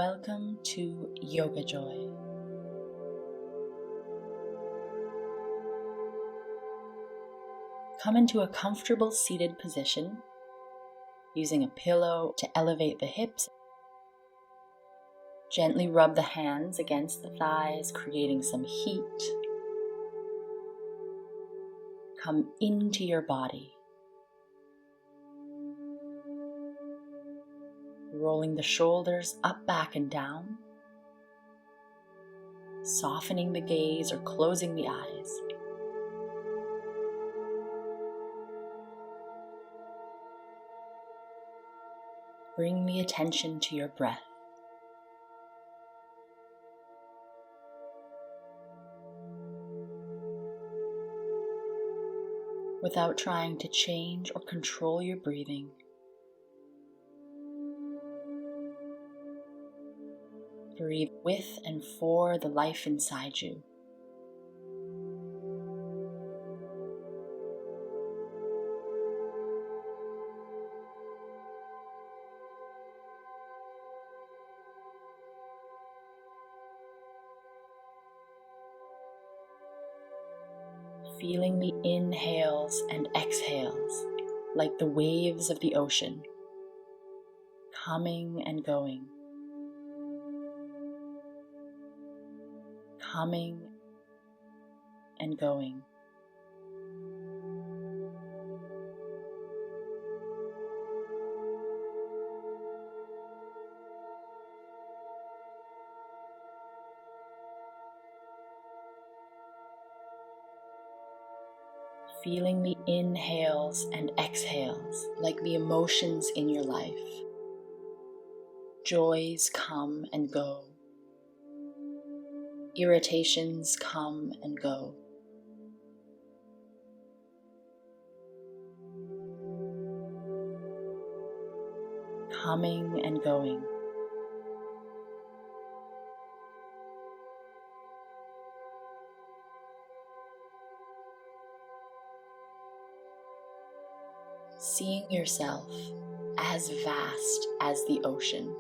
Welcome to Yoga Joy. Come into a comfortable seated position, using a pillow to elevate the hips. Gently rub the hands against the thighs, creating some heat. Come into your body. Rolling the shoulders up, back, and down. Softening the gaze or closing the eyes. Bring the attention to your breath. Without trying to change or control your breathing, breathe with and for the life inside you. Feeling the inhales and exhales like the waves of the ocean, coming and going, coming and going. Feeling the inhales and exhales like the emotions in your life. Joys come and go. Irritations come and go. Coming and going. Seeing yourself as vast as the ocean,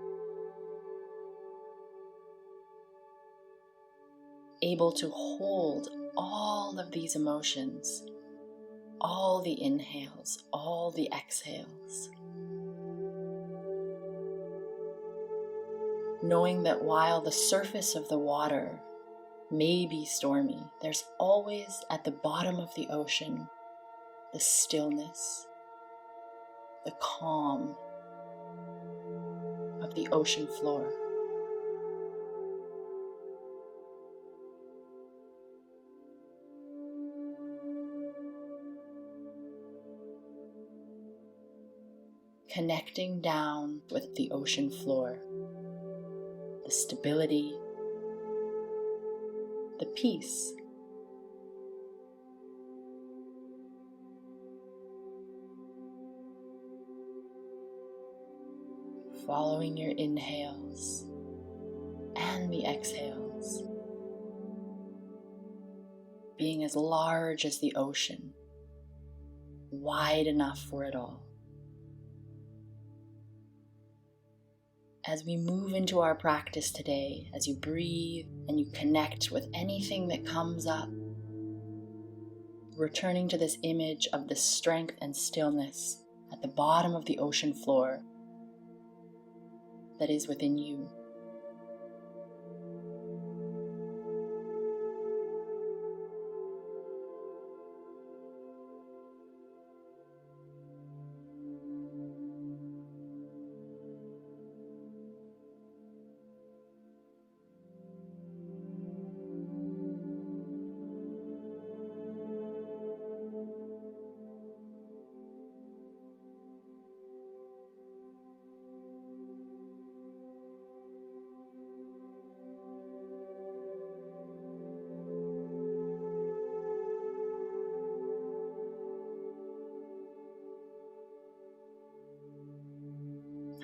able to hold all of these emotions, all the inhales, all the exhales, knowing that while the surface of the water may be stormy, there's always at the bottom of the ocean the stillness, the calm of the ocean floor. Connecting down with the ocean floor, the stability, the peace. Following your inhales and the exhales, being as large as the ocean, wide enough for it all. As we move into our practice today, as you breathe and you connect with anything that comes up, returning to this image of the strength and stillness at the bottom of the ocean floor that is within you.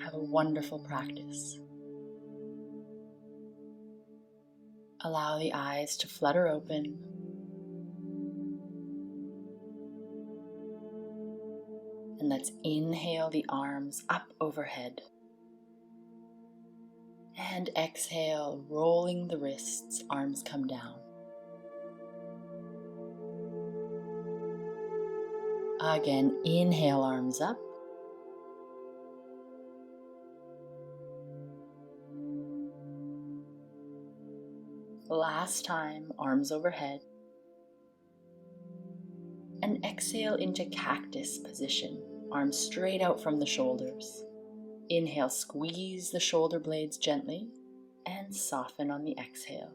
Have a wonderful practice. Allow the eyes to flutter open. And let's inhale the arms up overhead. And exhale, rolling the wrists, arms come down. Again, inhale, arms up. Last time, arms overhead. And exhale into cactus position, arms straight out from the shoulders. Inhale, squeeze the shoulder blades gently and soften on the exhale.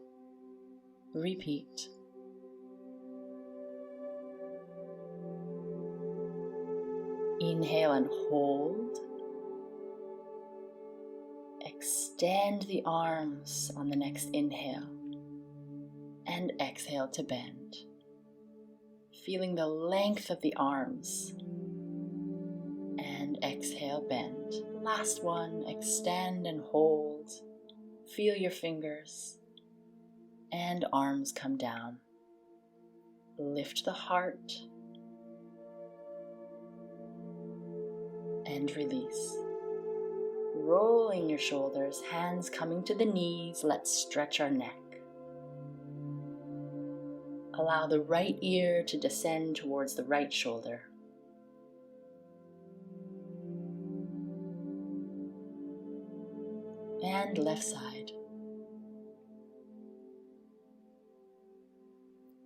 Repeat. Inhale and hold. Extend the arms on the next inhale and exhale to bend. Feeling the length of the arms. And exhale, bend. Last one, extend and hold. Feel your fingers and arms come down. Lift the heart and release. Rolling your shoulders, hands coming to the knees. Let's stretch our neck. Allow the right ear to descend towards the right shoulder. And left side.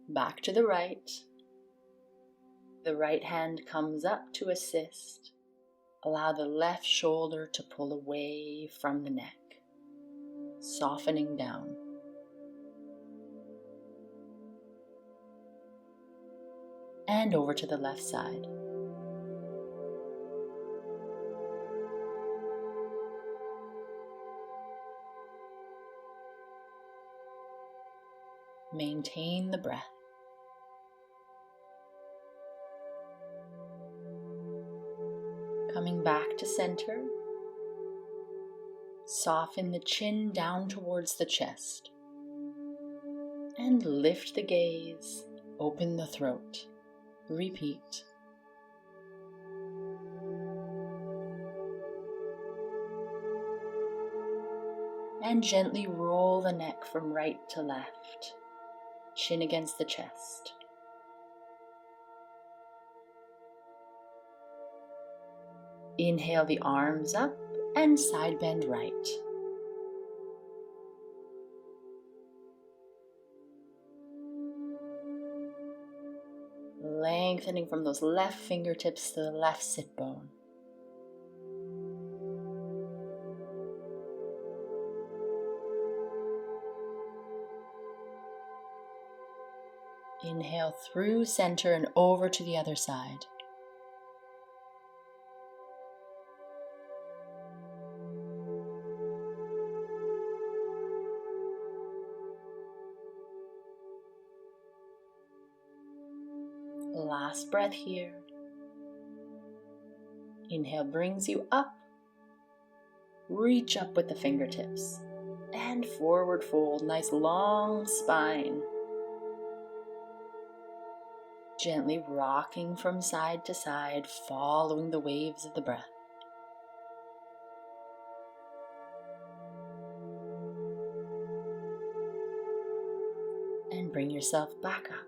Back to the right. The right hand comes up to assist. Allow the left shoulder to pull away from the neck, softening down. And over to the left side. Maintain the breath. Coming back to center, soften the chin down towards the chest and lift the gaze, open the throat. Repeat. And gently roll the neck from right to left, chin against the chest. Inhale the arms up and side bend right. Lengthening from those left fingertips to the left sit bone. Inhale through center and over to the other side. Last breath here. Inhale brings you up. Reach up with the fingertips and forward fold, nice long spine. Gently rocking from side to side, following the waves of the breath. And bring yourself back up.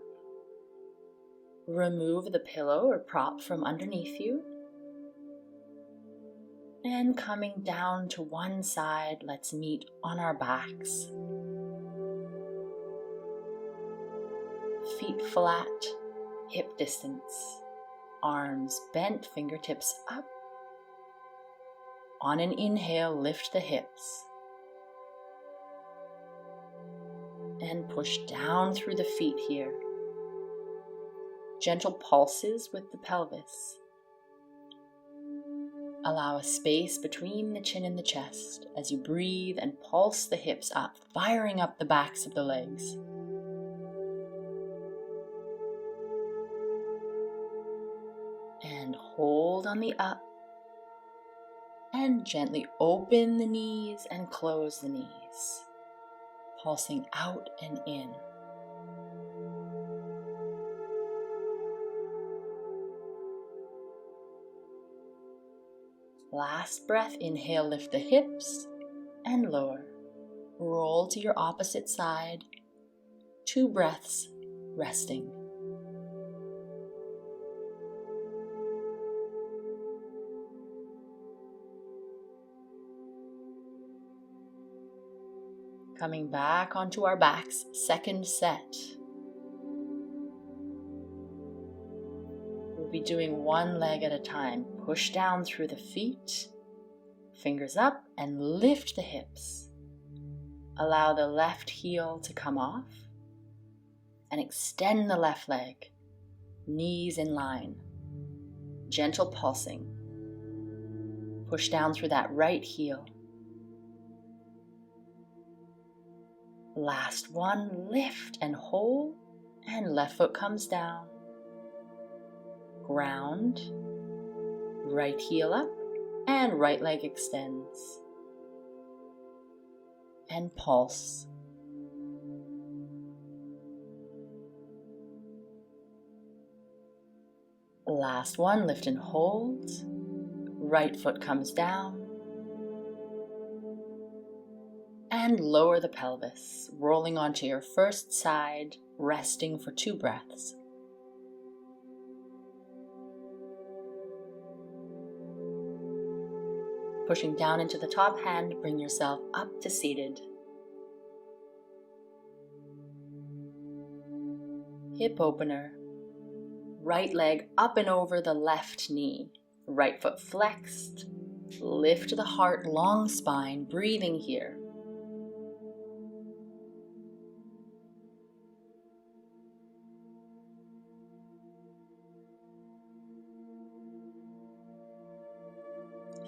Remove the pillow or prop from underneath you. And coming down to one side, let's meet on our backs. Feet flat, hip distance, arms bent, fingertips up. On an inhale, lift the hips. And push down through the feet here. Gentle pulses with the pelvis. Allow a space between the chin and the chest as you breathe and pulse the hips up, firing up the backs of the legs. And hold on the up. And gently open the knees and close the knees, pulsing out and in. Last breath, inhale, lift the hips and lower. Roll to your opposite side. 2 breaths, resting. Coming back onto our backs, second set. We'll be doing one leg at a time. Push down through the feet, fingers up, and lift the hips. Allow the left heel to come off and extend the left leg, knees in line, gentle pulsing. Push down through that right heel. Last one, lift and hold, and left foot comes down. Ground, right heel up, and right leg extends. And pulse. Last one, lift and hold. Right foot comes down. And lower the pelvis, rolling onto your first side, resting for 2 breaths. Pushing down into the top hand, bring yourself up to seated. Hip opener. Right leg up and over the left knee. Right foot flexed. Lift the heart, long spine, breathing here.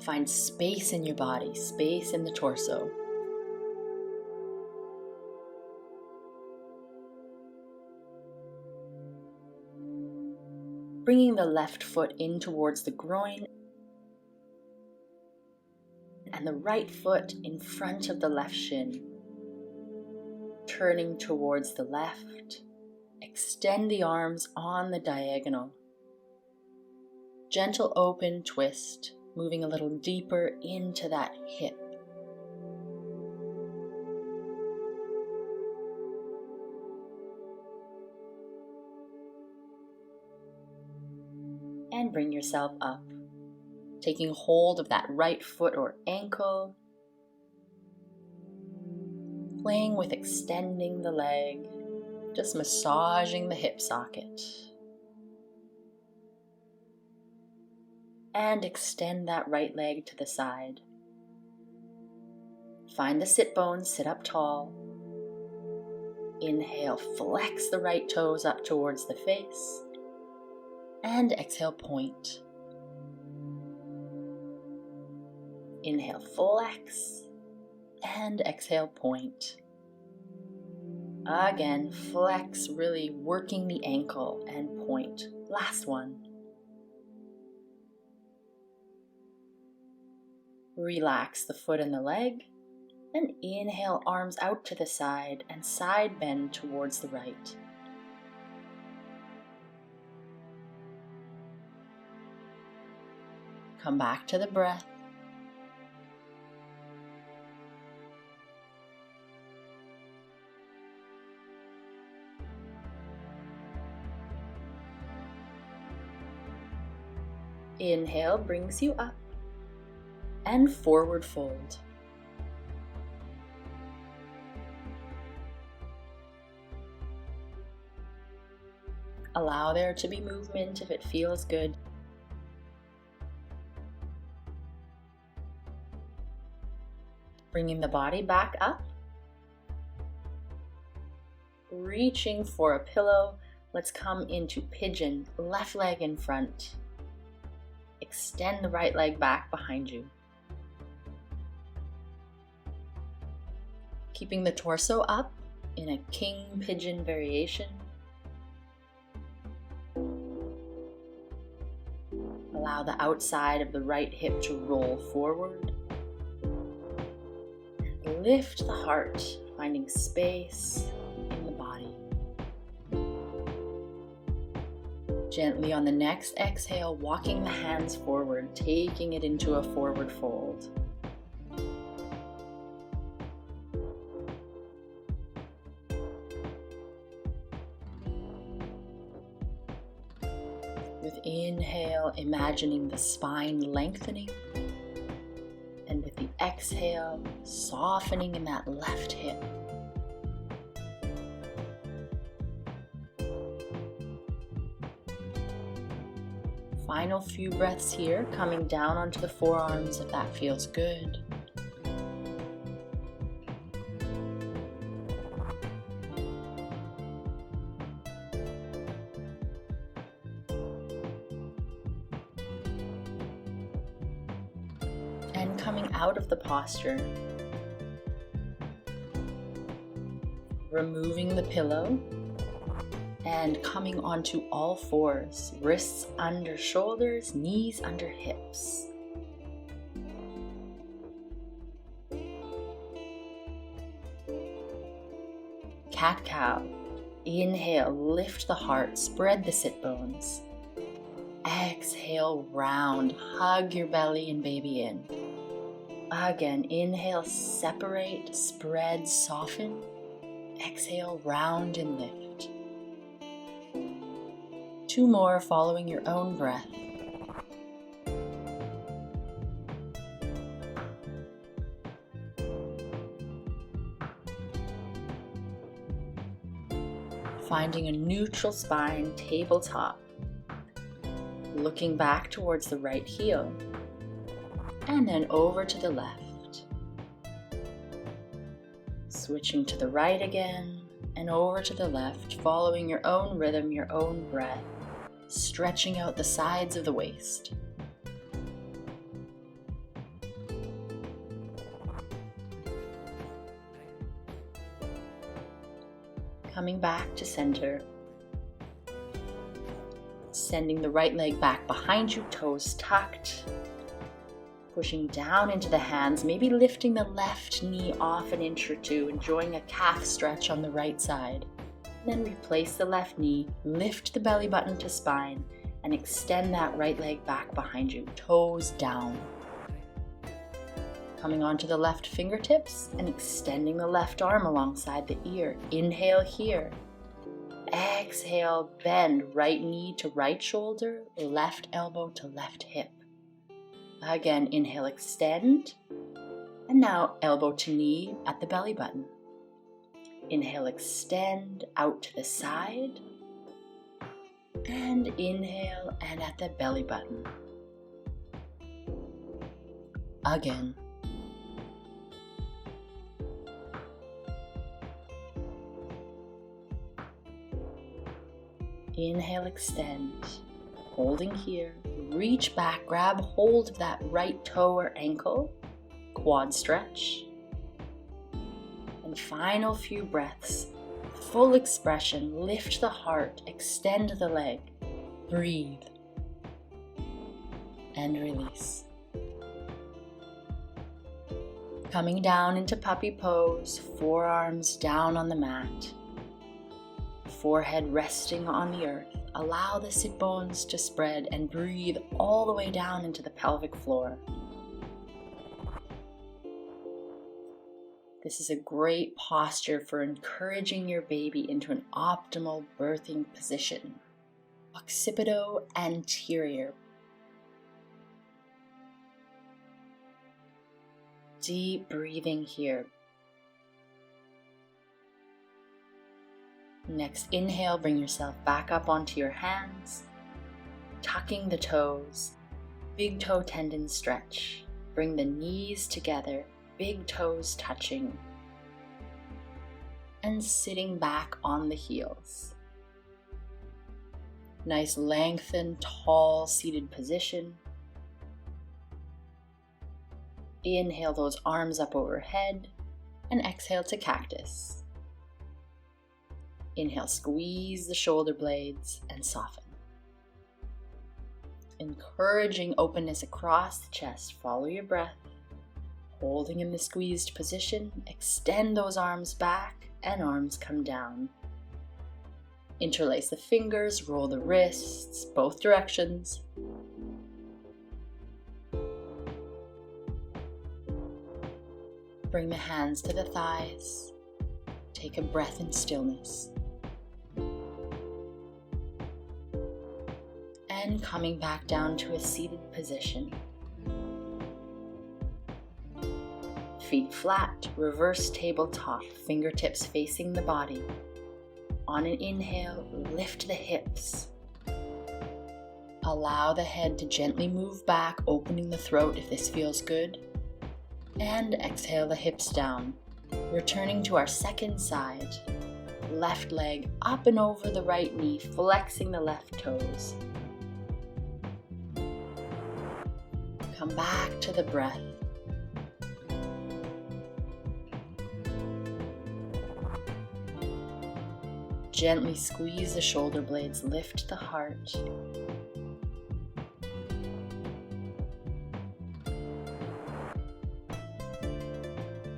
Find space in your body, space in the torso. Bringing the left foot in towards the groin and the right foot in front of the left shin. Turning towards the left, extend the arms on the diagonal. Gentle open twist. Moving a little deeper into that hip. And bring yourself up, taking hold of that right foot or ankle, playing with extending the leg, just massaging the hip socket. And extend that right leg to the side. Find the sit bones, sit up tall. Inhale, flex the right toes up towards the face. And exhale, point. Inhale, flex. And exhale, point. Again, flex, really working the ankle and point. Last one. Relax the foot and the leg, and inhale, arms out to the side and side bend towards the right. Come back to the breath. Inhale brings you up. And forward fold. Allow there to be movement if it feels good. Bringing the body back up. Reaching for a pillow. Let's come into pigeon, left leg in front. Extend the right leg back behind you. Keeping the torso up in a king pigeon variation. Allow the outside of the right hip to roll forward. Lift the heart, finding space in the body. Gently on the next exhale, walking the hands forward, taking it into a forward fold. With inhale, imagining the spine lengthening, and with the exhale, softening in that left hip. Final few breaths here, coming down onto the forearms if that feels good. And coming out of the posture, removing the pillow and coming onto all fours, wrists under shoulders, knees under hips. Cat-cow. Inhale, lift the heart, spread the sit bones. Exhale, round, hug your belly and baby in. Again, inhale, separate, spread, soften. Exhale, round and lift. 2 more following your own breath. Finding a neutral spine, tabletop. Looking back towards the right heel. And then over to the left. Switching to the right again and over to the left, following your own rhythm, your own breath, stretching out the sides of the waist. Coming back to center. Sending the right leg back behind you, toes tucked. Pushing down into the hands, maybe lifting the left knee off an inch or two, enjoying a calf stretch on the right side. Then replace the left knee, lift the belly button to spine, and extend that right leg back behind you, toes down. Coming onto the left fingertips and extending the left arm alongside the ear. Inhale here. Exhale, bend right knee to right shoulder, left elbow to left hip. Again, inhale, extend, and now elbow to knee at the belly button. Inhale, extend out to the side, and inhale and at the belly button. Again. Inhale, extend, holding here. Reach back, grab hold of that right toe or ankle, quad stretch. And final few breaths, full expression, lift the heart, extend the leg, breathe, and release. Coming down into puppy pose, forearms down on the mat, forehead resting on the earth. Allow the sit bones to spread and breathe all the way down into the pelvic floor. This is a great posture for encouraging your baby into an optimal birthing position. Occipito anterior. Deep breathing here. Next inhale, bring yourself back up onto your hands, tucking the toes, big toe tendon stretch. Bring the knees together, big toes touching, and sitting back on the heels. Nice lengthened, tall, seated position. Inhale those arms up overhead, and exhale to cactus. Inhale, squeeze the shoulder blades and soften. Encouraging openness across the chest. Follow your breath. Holding in the squeezed position, extend those arms back and arms come down. Interlace the fingers, roll the wrists, both directions. Bring the hands to the thighs. Take a breath in stillness. and coming back down to a seated position. Feet flat, reverse tabletop, fingertips facing the body. On an inhale, lift the hips. Allow the head to gently move back, opening the throat if this feels good. And exhale the hips down, returning to our second side. Left leg up and over the right knee, flexing the left toes. Come back to the breath. Gently squeeze the shoulder blades, lift the heart.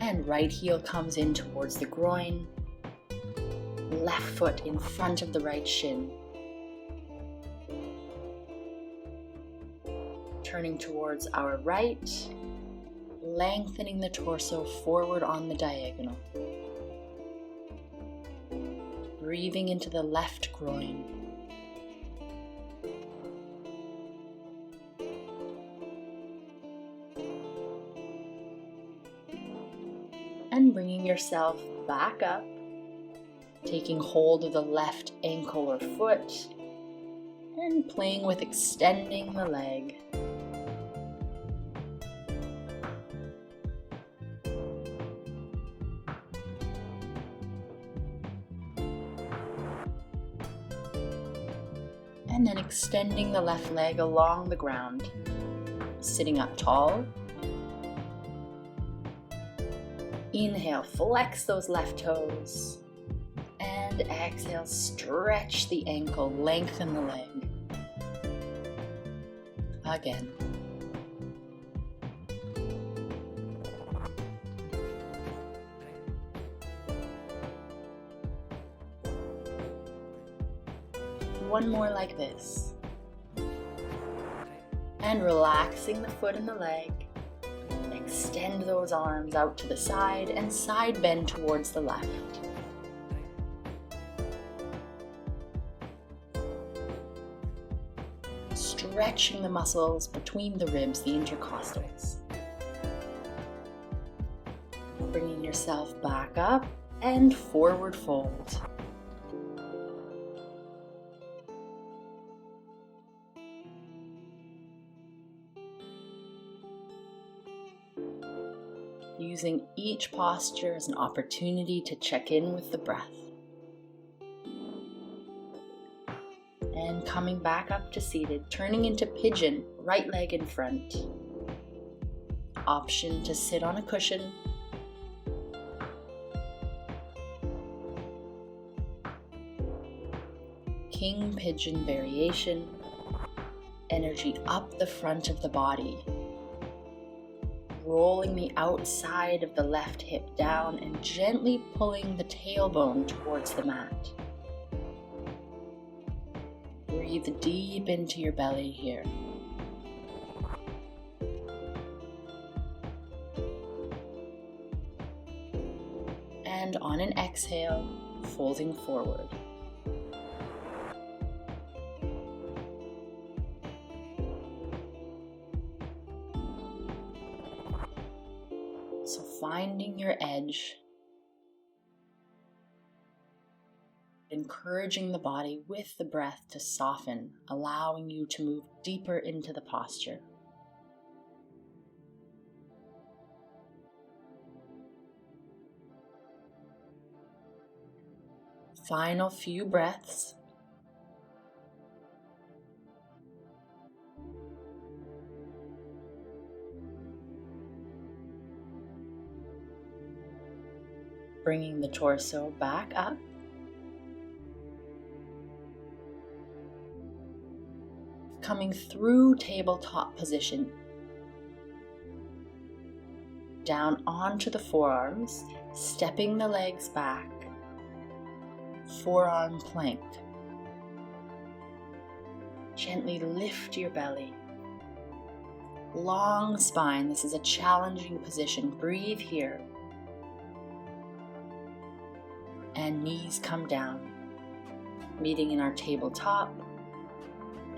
And right heel comes in towards the groin. Left foot in front of the right shin. Turning towards our right, lengthening the torso forward on the diagonal. Breathing into the left groin. And bringing yourself back up, taking hold of the left ankle or foot, and playing with extending the leg. And then extending the left leg along the ground, sitting up tall. Inhale, flex those left toes. And exhale, stretch the ankle, lengthen the leg. Again. One more like this. And relaxing the foot and the leg. Extend those arms out to the side and side bend towards the left. Stretching the muscles between the ribs, the intercostals. Bringing yourself back up and forward fold. Using each posture as an opportunity to check in with the breath. And coming back up to seated, turning into pigeon, right leg in front. Option to sit on a cushion. King pigeon variation. Energy up the front of the body. Rolling the outside of the left hip down and gently pulling the tailbone towards the mat. Breathe deep into your belly here. And on an exhale, folding forward. So finding your edge, encouraging the body with the breath to soften, allowing you to move deeper into the posture. Final few breaths. Bringing the torso back up. Coming through tabletop position. Down onto the forearms, stepping the legs back. Forearm plank. Gently lift your belly. Long spine. This is a challenging position. Breathe here. And knees come down, meeting in our tabletop.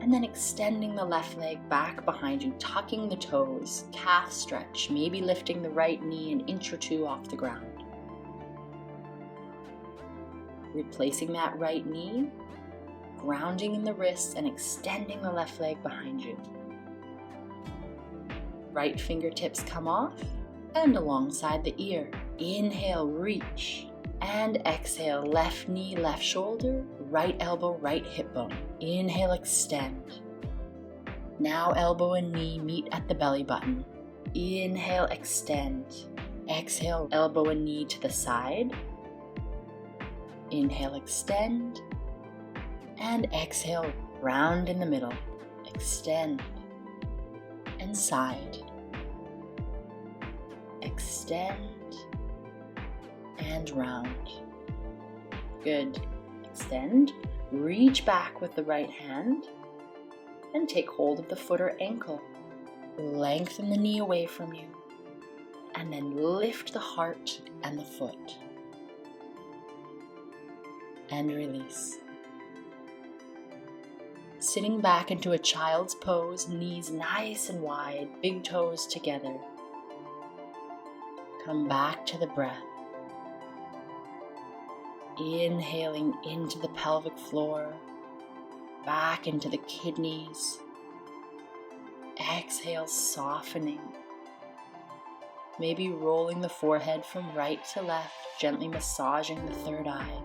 And then extending the left leg back behind you, tucking the toes, calf stretch, maybe lifting the right knee an inch or two off the ground. Replacing that right knee, grounding in the wrists and extending the left leg behind you. Right fingertips come off and alongside the ear. Inhale, reach. And exhale, left knee, left shoulder, right elbow, right hip bone. Inhale, extend. Now elbow and knee meet at the belly button. Inhale, extend. Exhale, elbow and knee to the side. Inhale, extend. And exhale, round in the middle. Extend. And side. Extend. And round. Good. Extend. Reach back with the right hand and take hold of the foot or ankle. Lengthen the knee away from you and then lift the heart and the foot. And release. Sitting back into a child's pose, knees nice and wide, big toes together. Come back to the breath. Inhaling into the pelvic floor, back into the kidneys. Exhale, softening. Maybe rolling the forehead from right to left, gently massaging the third eye.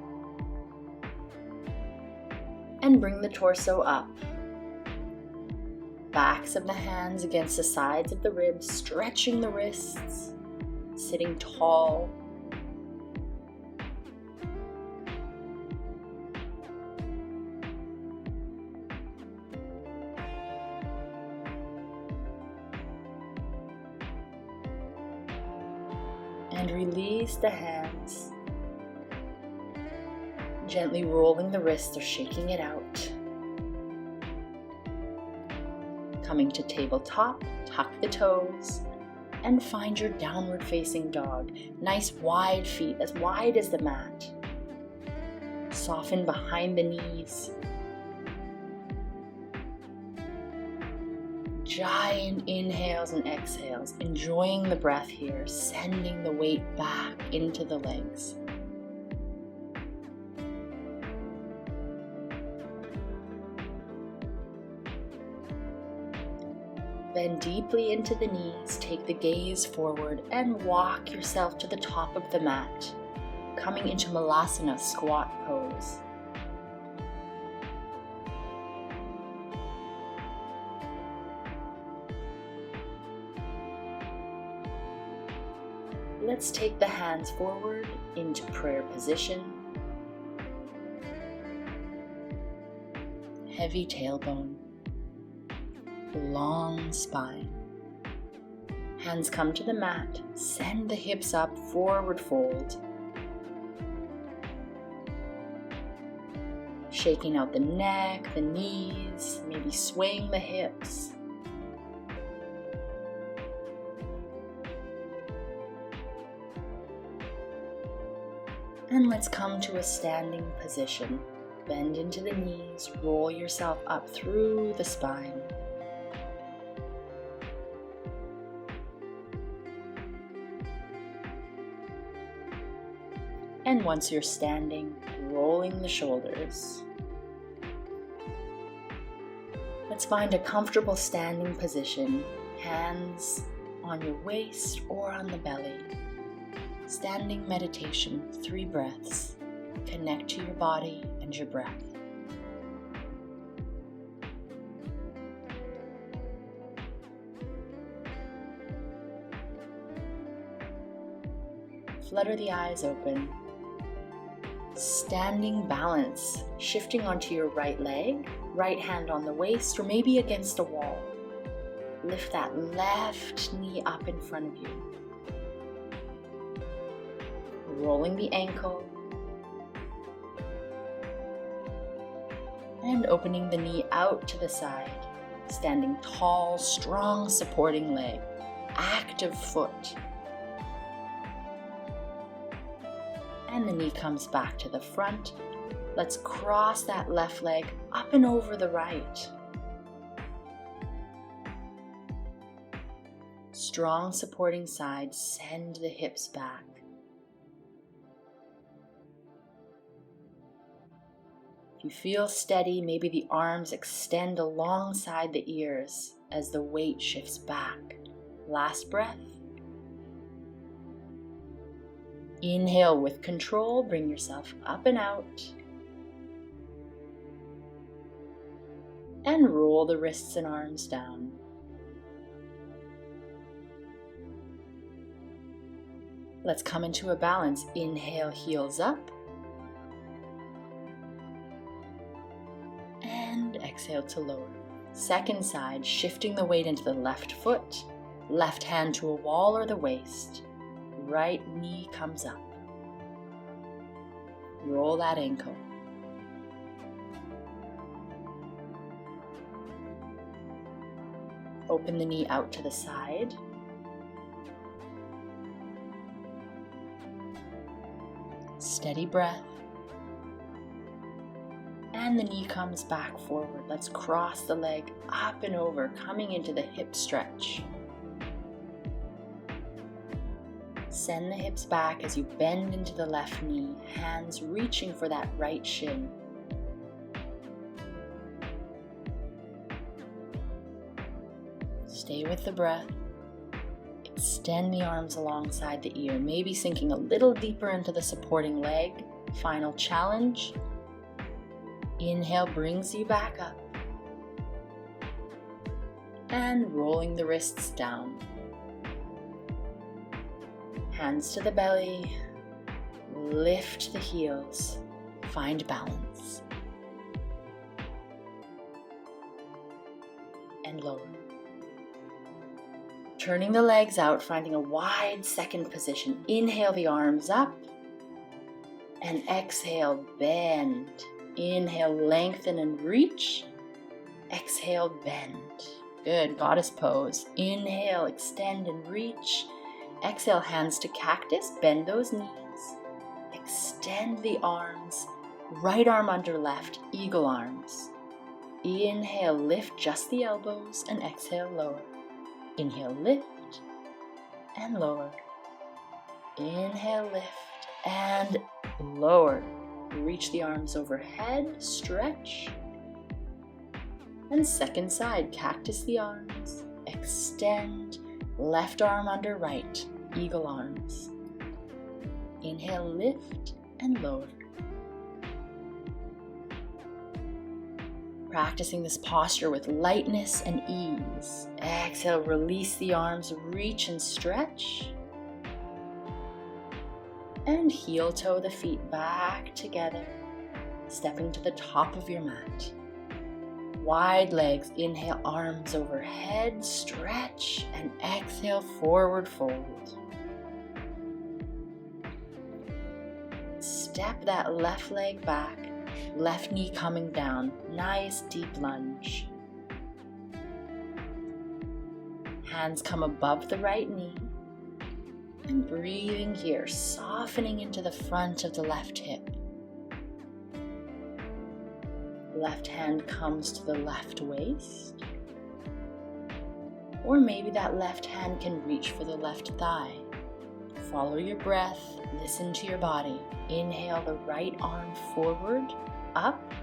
And bring the torso up. Backs of the hands against the sides of the ribs, stretching the wrists, sitting tall. And release the hands, gently rolling the wrists or shaking it out. Coming to tabletop, tuck the toes, and find your downward facing dog. Nice wide feet, as wide as the mat. Soften behind the knees. Giant inhales and exhales, enjoying the breath here, sending the weight back into the legs. Bend deeply into the knees, take the gaze forward, and walk yourself to the top of the mat, coming into Malasana squat pose. Let's take the hands forward into prayer position. Heavy tailbone. Long spine. Hands come to the mat. Send the hips up, forward fold. Shaking out the neck, the knees, maybe swaying the hips. And let's come to a standing position. Bend into the knees, roll yourself up through the spine. And once you're standing, rolling the shoulders. Let's find a comfortable standing position, hands on your waist or on the belly. Standing meditation, 3 breaths. Connect to your body and your breath. Flutter the eyes open. Standing balance, shifting onto your right leg, right hand on the waist or maybe against a wall. Lift that left knee up in front of you. Rolling the ankle and opening the knee out to the side. Standing tall, strong supporting leg, active foot. And the knee comes back to the front. Let's cross that left leg up and over the right. strong supporting side, send the hips back. If you feel steady, maybe the arms extend alongside the ears as the weight shifts back. Last breath. Inhale with control, bring yourself up and out. And roll the wrists and arms down. Let's come into a balance. Inhale, heels up. And exhale to lower. Second side, shifting the weight into the left foot, left hand to a wall or the waist. Right knee comes up. Roll that ankle. Open the knee out to the side. Steady breath. And the knee comes back forward. Let's cross the leg up and over, coming into the hip stretch. Send the hips back as you bend into the left knee, hands reaching for that right shin. Stay with the breath. Extend the arms alongside the ear, maybe sinking a little deeper into the supporting leg. Final challenge. Inhale brings you back up. And rolling the wrists down. Hands to the belly. Lift the heels. Find balance. And lower. Turning the legs out, finding a wide second position. Inhale the arms up. And exhale, bend. Inhale, lengthen and reach. Exhale, bend. Good, goddess pose. Inhale, extend and reach. Exhale, hands to cactus, bend those knees. Extend the arms. Right arm under left, eagle arms. Inhale, lift just the elbows and exhale, lower. Inhale, lift and lower. Inhale, lift and lower. Reach the arms overhead, stretch. And second side, cactus the arms, extend, left arm under right, eagle arms. Inhale, lift and lower. Practicing this posture with lightness and ease. Exhale, release the arms, reach and stretch. And heel toe the feet back together, stepping to the top of your mat. Wide legs, inhale, arms overhead, stretch, and exhale, forward fold. Step that left leg back, left knee coming down, nice deep lunge. Hands come above the right knee. And breathing here, softening into the front of the left hip. Left hand comes to the left waist. Or maybe that left hand can reach for the left thigh. Follow your breath, listen to your body. Inhale the right arm forward, up.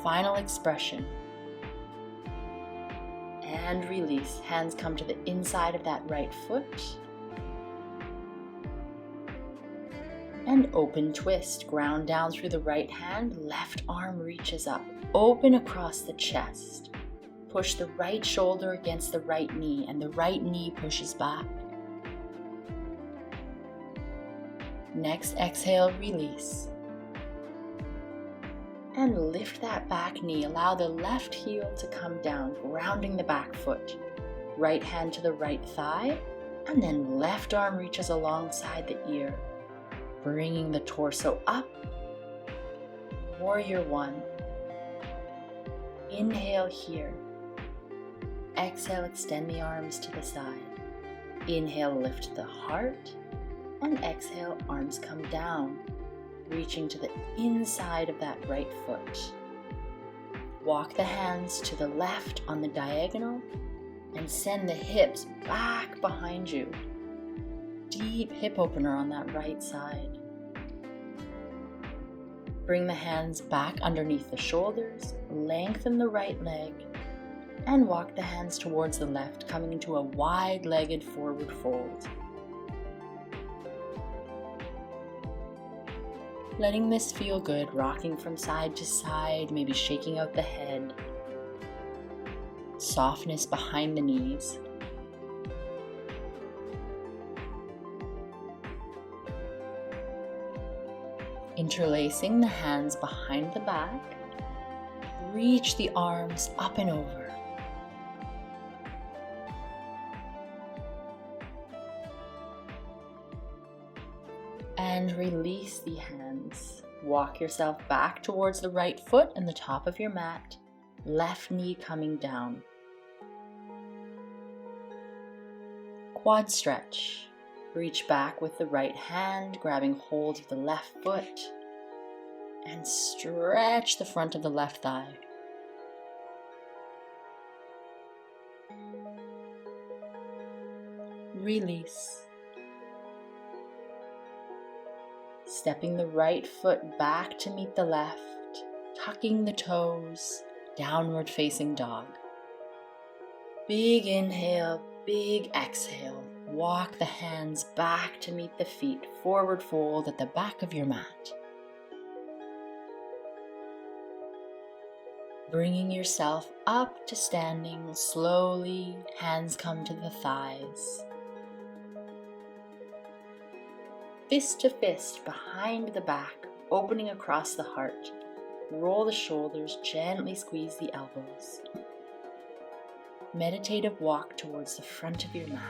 Final expression. And release. Hands come to the inside of that right foot. And open twist. Ground down through the right hand. Left arm reaches up. Open across the chest. Push the right shoulder against the right knee, and the right knee pushes back. Next, exhale, release. And lift that back knee. Allow the left heel to come down, grounding the back foot. Right hand to the right thigh, and then left arm reaches alongside the ear, bringing the torso up. Warrior one. Inhale here. Exhale, extend the arms to the side. Inhale, lift the heart, and exhale, arms come down, reaching to the inside of that right foot. Walk the hands to the left on the diagonal and send the hips back behind you. Deep hip opener on that right side. Bring the hands back underneath the shoulders, lengthen the right leg, and walk the hands towards the left, coming into a wide-legged forward fold. Letting this feel good, rocking from side to side, maybe shaking out the head. Softness behind the knees. Interlacing the hands behind the back. Reach the arms up and over. And release the hands. Walk yourself back towards the right foot and the top of your mat. Left knee coming down. Quad stretch. Reach back with the right hand, grabbing hold of the left foot. And stretch the front of the left thigh. Release. Stepping the right foot back to meet the left, tucking the toes, downward facing dog. Big inhale, big exhale. Walk the hands back to meet the feet, forward fold at the back of your mat. Bringing yourself up to standing slowly, hands come to the thighs. Fist to fist behind the back, opening across the heart. Roll the shoulders, gently squeeze the elbows. Meditative walk towards the front of your mat.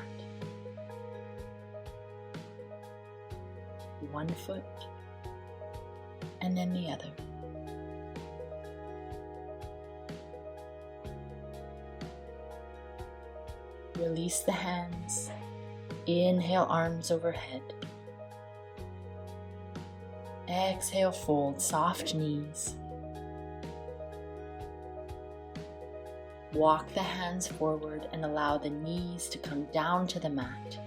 One foot, and then the other. Release the hands. Inhale, arms overhead. Exhale, fold, soft knees. Walk the hands forward and allow the knees to come down to the mat.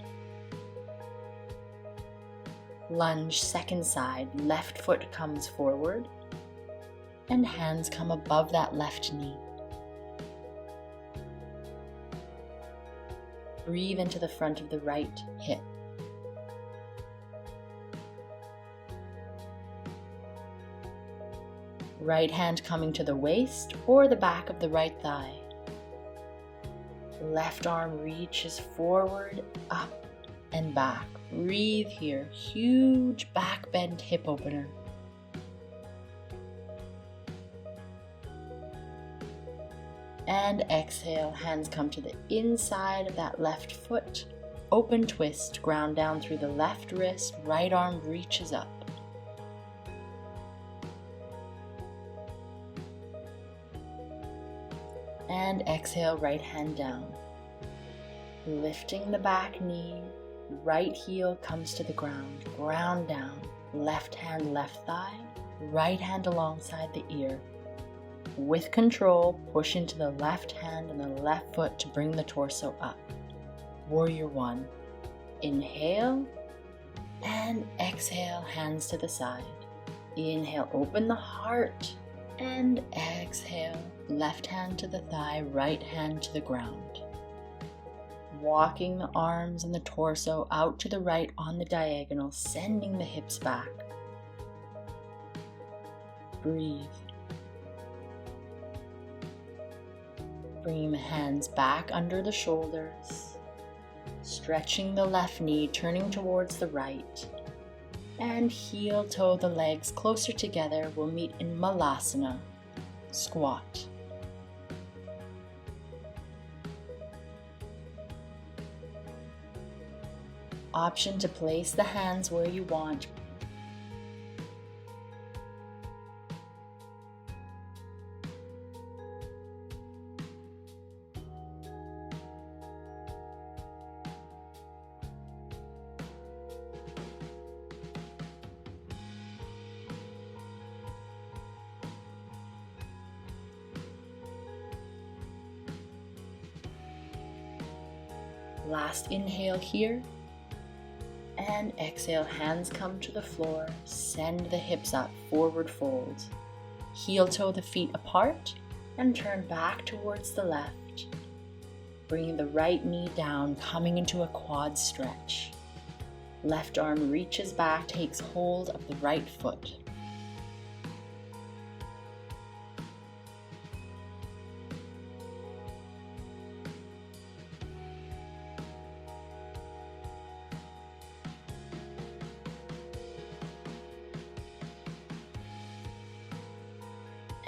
Lunge, second side, left foot comes forward and hands come above that left knee. Breathe into the front of the right hip. Right hand coming to the waist or the back of the right thigh. Left arm reaches forward, up and back. Breathe here. Huge back bend hip opener. And exhale, hands come to the inside of that left foot. Open twist, ground down through the left wrist, right arm reaches up. And exhale, right hand down. Lifting the back knee, right heel comes to the ground, ground down. Left hand, left thigh, right hand alongside the ear. With control, push into the left hand and the left foot to bring the torso up. Warrior one. Inhale and exhale, hands to the side. Inhale, open the heart and exhale. Left hand to the thigh, right hand to the ground. Walking the arms and the torso out to the right on the diagonal, sending the hips back. Breathe. Bringing the hands back under the shoulders, stretching the left knee, turning towards the right, and heel toe the legs closer together. We'll meet in Malasana, squat. Option to place the hands where you want. Last inhale here. And exhale, hands come to the floor. Send the hips up, forward fold. Heel toe the feet apart and turn back towards the left. Bringing the right knee down, coming into a quad stretch. Left arm reaches back, takes hold of the right foot.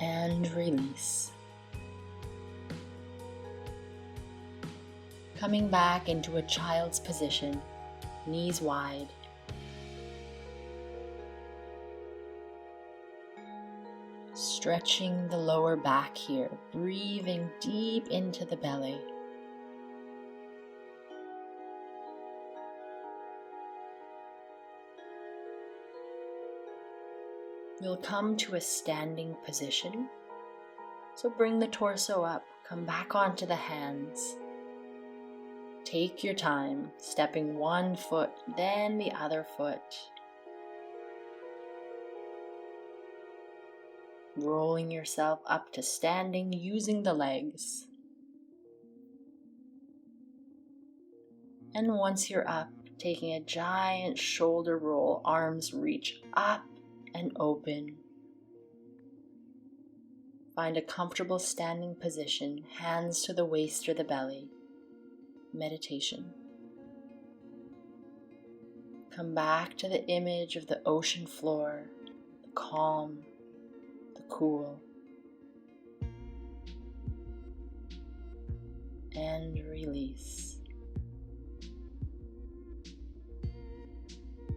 And release. Coming back into a child's position, knees wide. Stretching the lower back here, breathing deep into the belly. You'll come to a standing position. So bring the torso up, come back onto the hands. Take your time, stepping one foot, then the other foot. Rolling yourself up to standing using the legs. And once you're up, taking a giant shoulder roll, arms reach up and open. Find a comfortable standing position, hands to the waist or the belly. Meditation. Come back to the image of the ocean floor, the calm, the cool. And release.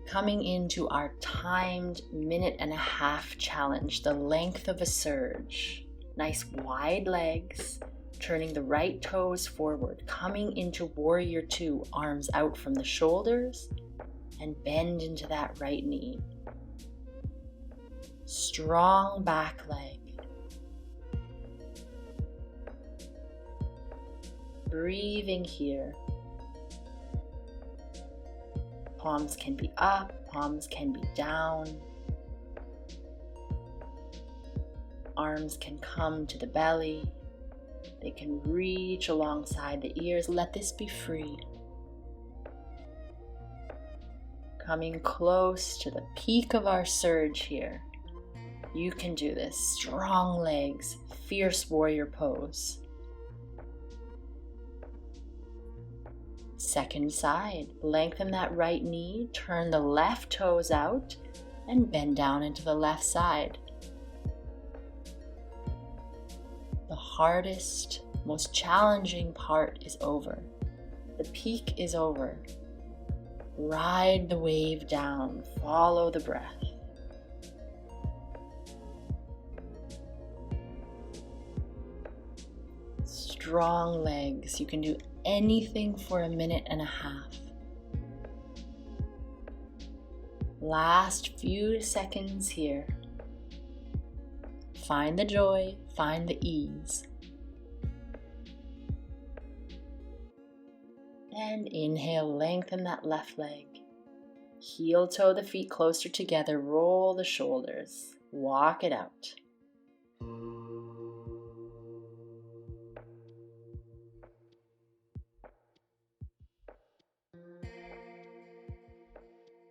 Coming into our timed 1.5-minute challenge, the length of a surge. Nice wide legs, turning the right toes forward, coming into warrior 2, arms out from the shoulders, and bend into that right knee. Strong back leg. Breathing here. Palms can be up, palms can be down. Arms can come to the belly. They can reach alongside the ears. Let this be free. Coming close to the peak of our surge here. You can do this. Strong legs, fierce warrior pose. Second side, lengthen that right knee, turn the left toes out, and bend down into the left side. The hardest, most challenging part is over. The peak is over. Ride the wave down, follow the breath. Strong legs, you can do anything for 1.5 minutes. Last few seconds here. Find the joy, find the ease. And inhale, lengthen that left leg. Heel toe the feet closer together, roll the shoulders, walk it out.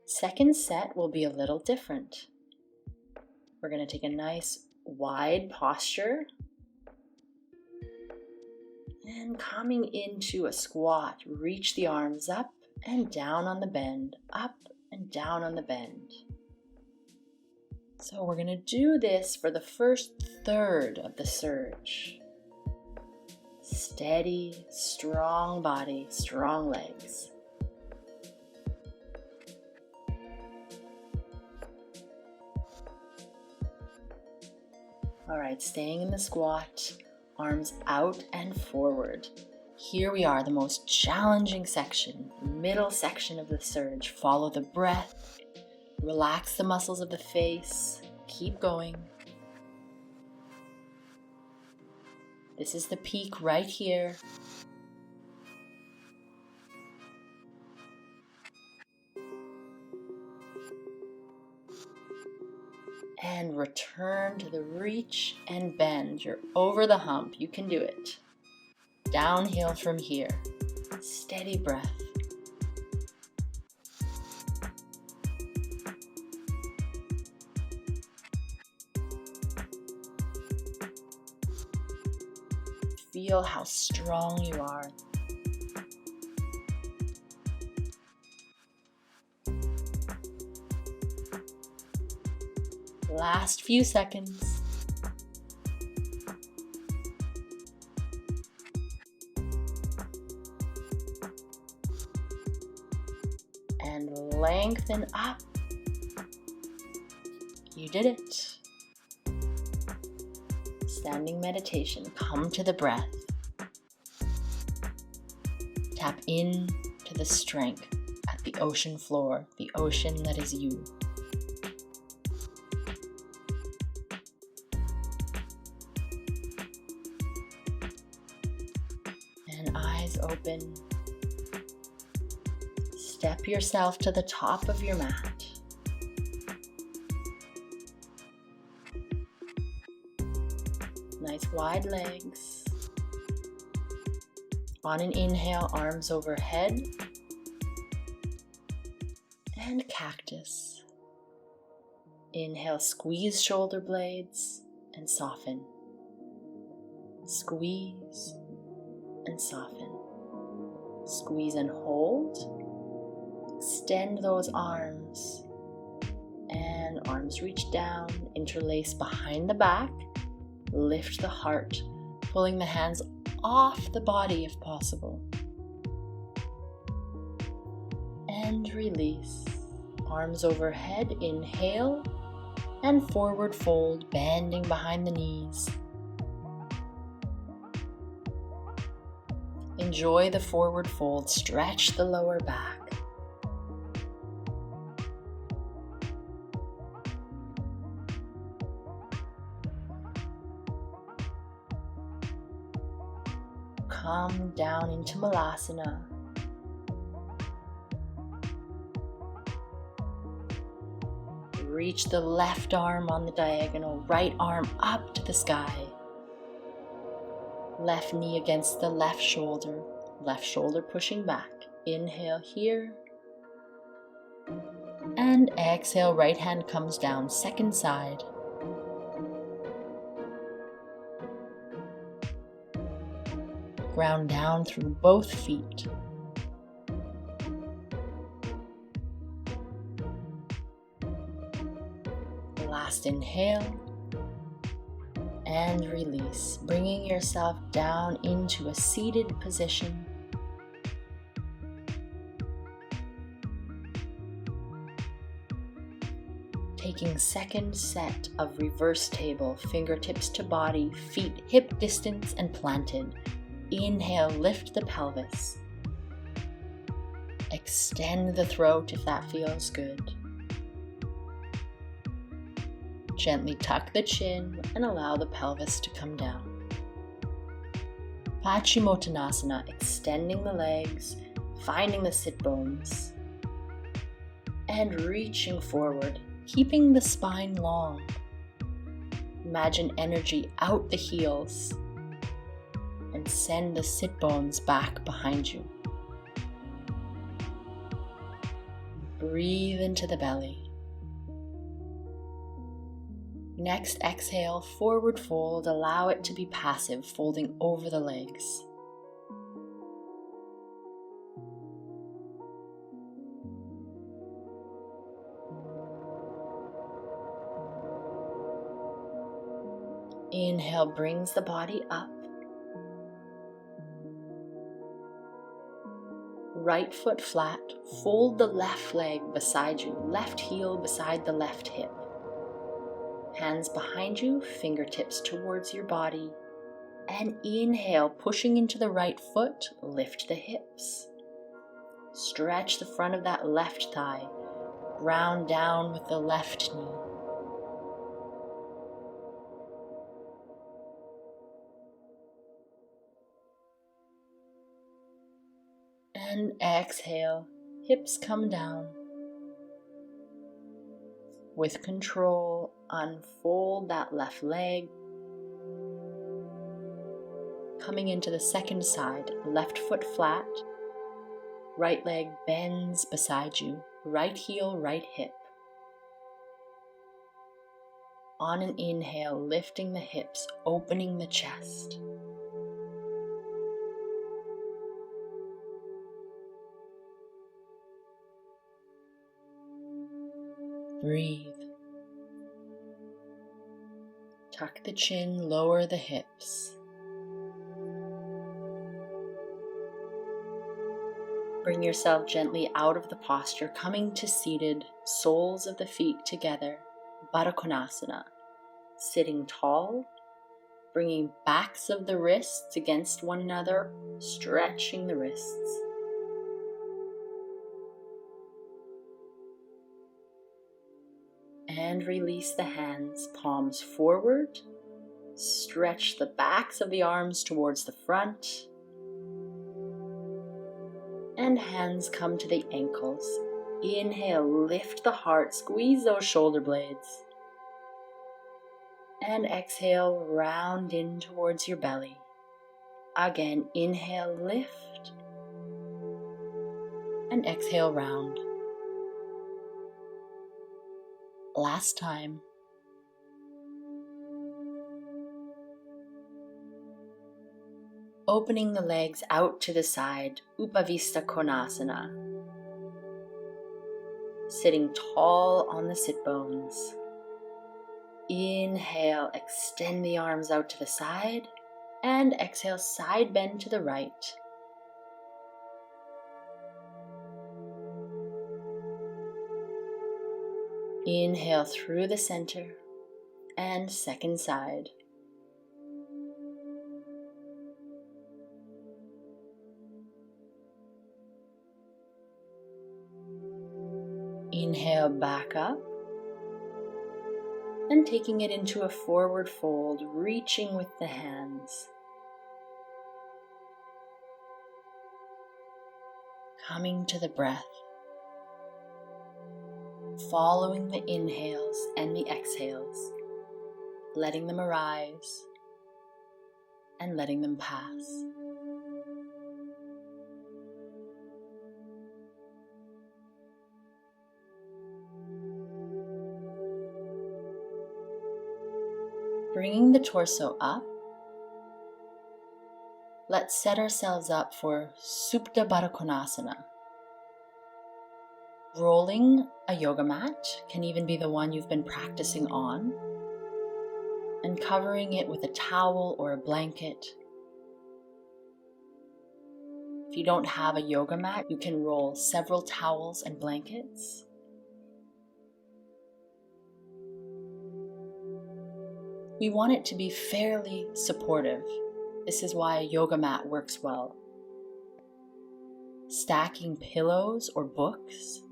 Second set will be a little different. We're going to take a nice wide posture and coming into a squat, reach the arms up and down on the bend, up and down on the bend. So we're going to do this for the first third of the surge. Steady, strong body, strong legs. All right, staying in the squat, arms out and forward. Here we are, the most challenging section, middle section of the surge. Follow the breath, relax the muscles of the face, keep going. This is the peak right here. And return to the reach and bend. You're over the hump. You can do it. Downhill from here. Steady breath. Feel how strong you are. Last few seconds. And lengthen up. You did it. Standing meditation. Come to the breath. Tap in to the strength at the ocean floor, the ocean that is you. And eyes open. Step yourself to the top of your mat. Nice wide legs. On an inhale, arms overhead. And cactus. Inhale, squeeze shoulder blades and soften. Squeeze and soften. Squeeze and hold. Extend those arms. And arms reach down, interlace behind the back. Lift the heart, pulling the hands off the body if possible. And release. Arms overhead, inhale, and forward fold, bending behind the knees. Enjoy the forward fold, stretch the lower back. Come down into Malasana. Reach the left arm on the diagonal, right arm up to the sky. Left knee against the left shoulder pushing back. Inhale here. And exhale, right hand comes down, second side. Ground down through both feet. Last inhale and release, bringing yourself down into a seated position. Taking second set of reverse table, fingertips to body, feet hip distance and planted. Inhale, lift the pelvis. Extend the throat if that feels good. Gently tuck the chin and allow the pelvis to come down. Paschimottanasana, extending the legs, finding the sit bones, and reaching forward, keeping the spine long. Imagine energy out the heels and send the sit bones back behind you. Breathe into the belly. Next, exhale, forward fold, allow it to be passive, folding over the legs. Inhale brings the body up. Right foot flat, fold the left leg beside you, left heel beside the left hip. Hands behind you, fingertips towards your body. And inhale, pushing into the right foot, lift the hips. Stretch the front of that left thigh, ground down with the left knee. And exhale, hips come down. With control, unfold that left leg. Coming into the second side, left foot flat, right leg bends beside you, right heel, right hip. On an inhale, lifting the hips, opening the chest. Breathe. Tuck the chin, lower the hips. Bring yourself gently out of the posture, coming to seated, soles of the feet together, Baddha Konasana. Sitting tall, bringing backs of the wrists against one another, stretching the wrists. And release the hands, palms forward. Stretch the backs of the arms towards the front. And hands come to the ankles. Inhale, lift the heart, squeeze those shoulder blades. And exhale, round in towards your belly. Again, inhale, lift. And exhale, round. Last time. Opening the legs out to the side, Upavista Konasana. Sitting tall on the sit bones. Inhale, extend the arms out to the side, and exhale, side bend to the right. Inhale through the center, and second side. Inhale back up, and taking it into a forward fold, reaching with the hands. Coming to the breath, following the inhales and the exhales, letting them arise and letting them pass. Bringing the torso up, let's set ourselves up for Supta Baddha Konasana. Rolling a yoga mat, can even be the one you've been practicing on, and covering it with a towel or a blanket. If you don't have a yoga mat, you can roll several towels and blankets. We want it to be fairly supportive. This is why a yoga mat works well. Stacking pillows or books.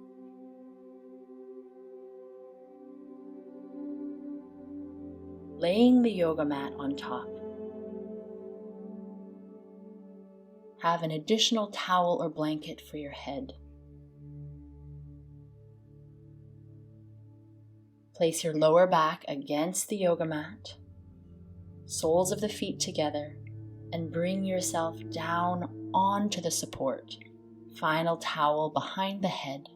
Laying the yoga mat on top. Have an additional towel or blanket for your head. Place your lower back against the yoga mat, soles of the feet together, and bring yourself down onto the support. Final towel behind the head.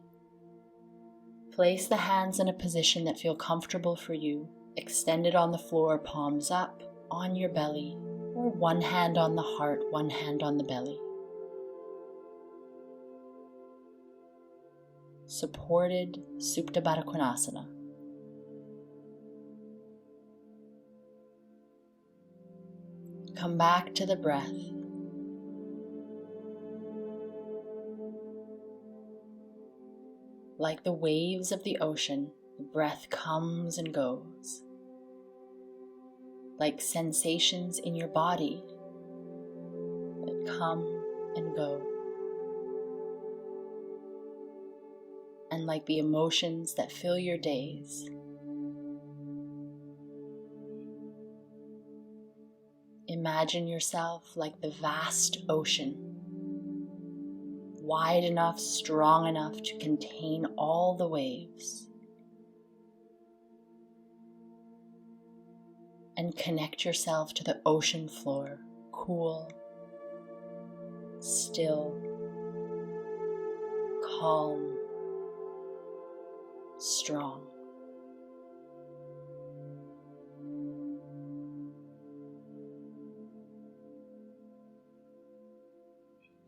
Place the hands in a position that feel comfortable for you. Extended on the floor, palms up, on your belly, or one hand on the heart, one hand on the belly. Supported Supta Baddha Konasana. Come back to the breath. Like the waves of the ocean, the breath comes and goes. Like sensations in your body that come and go. And like the emotions that fill your days. Imagine yourself like the vast ocean, wide enough, strong enough to contain all the waves. and connect yourself to the ocean floor, cool, still, calm, strong.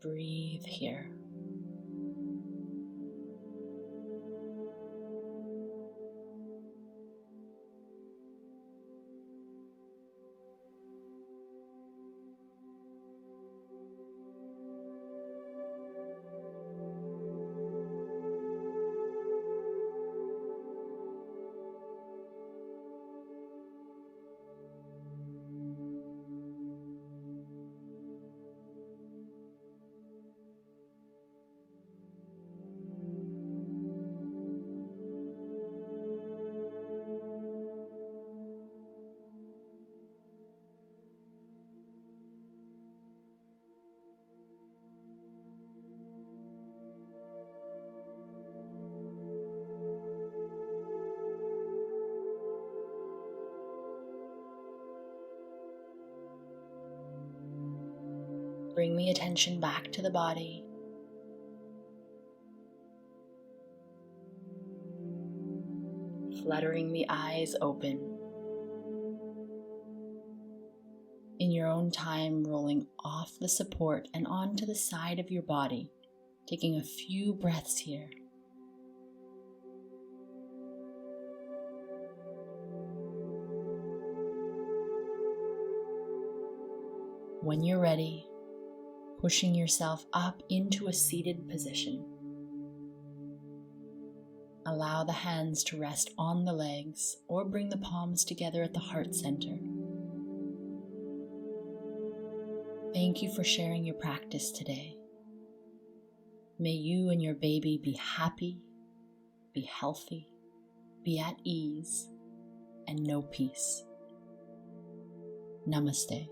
Breathe here. Bring the attention back to the body. Fluttering the eyes open. In your own time, rolling off the support and onto the side of your body, taking a few breaths here. When you're ready, pushing yourself up into a seated position. Allow the hands to rest on the legs or bring the palms together at the heart center. Thank you for sharing your practice today. May you and your baby be happy, be healthy, be at ease, and know peace. Namaste.